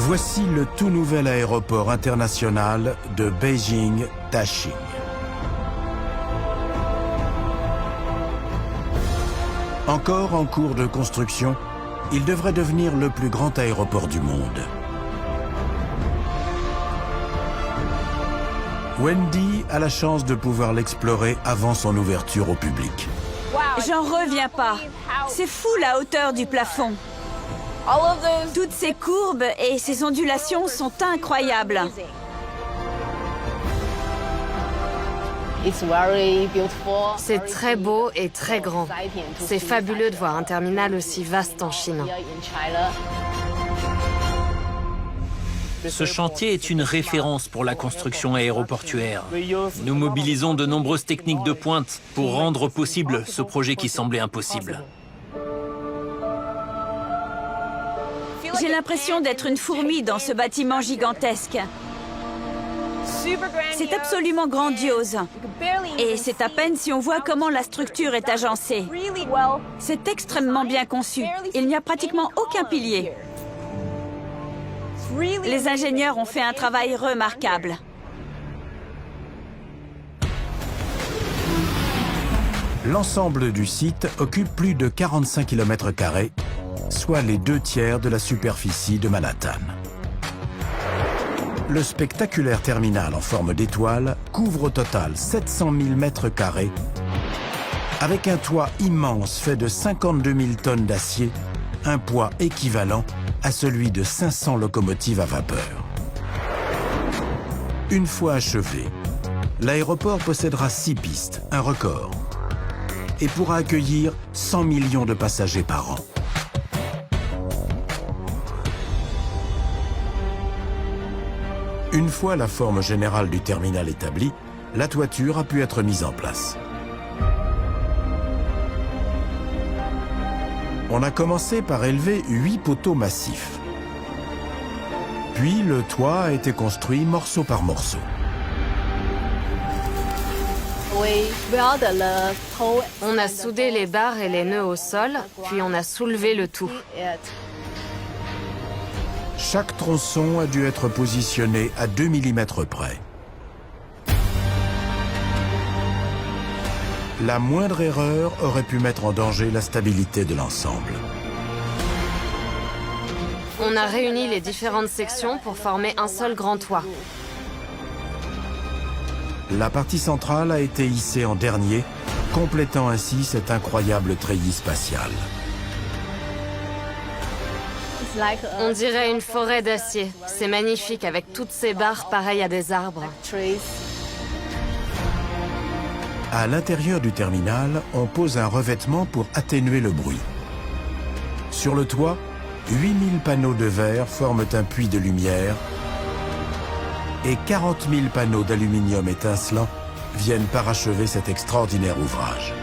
Voici le tout nouvel aéroport international de Beijing-Daxing. Encore en cours de construction, il devrait devenir le plus grand aéroport du monde. Wendy a la chance de pouvoir l'explorer avant son ouverture au public. J'en reviens pas. C'est fou la hauteur du plafond. Toutes ces courbes et ces ondulations sont incroyables. C'est très beau et très grand. C'est fabuleux de voir un terminal aussi vaste en Chine. Ce chantier est une référence pour la construction aéroportuaire. Nous mobilisons de nombreuses techniques de pointe pour rendre possible ce projet qui semblait impossible. J'ai l'impression d'être une fourmi dans ce bâtiment gigantesque. C'est absolument grandiose. Et c'est à peine si on voit comment la structure est agencée. C'est extrêmement bien conçu. Il n'y a pratiquement aucun pilier. Les ingénieurs ont fait un travail remarquable. L'ensemble du site occupe plus de 45 km², soit les 2/3 de la superficie de Manhattan. Le spectaculaire terminal en forme d'étoile couvre au total 700 000 m², avec un toit immense fait de 52 000 tonnes d'acier, un poids équivalent à celui de 500 locomotives à vapeur. Une fois achevé, l'aéroport possédera 6 pistes, un record, et pourra accueillir 100 millions de passagers par an. Une fois la forme générale du terminal établie, la toiture a pu être mise en place. On a commencé par élever 8 poteaux massifs. Puis le toit a été construit morceau par morceau. On a soudé les barres et les nœuds au sol, puis on a soulevé le tout. Chaque tronçon a dû être positionné à 2 mm près. La moindre erreur aurait pu mettre en danger la stabilité de l'ensemble. On a réuni les différentes sections pour former un seul grand toit. La partie centrale a été hissée en dernier, complétant ainsi cet incroyable treillis spatial. On dirait une forêt d'acier. C'est magnifique avec toutes ces barres pareilles à des arbres. À l'intérieur du terminal, on pose un revêtement pour atténuer le bruit. Sur le toit, 8000 panneaux de verre forment un puits de lumière et 40 000 panneaux d'aluminium étincelant viennent parachever cet extraordinaire ouvrage.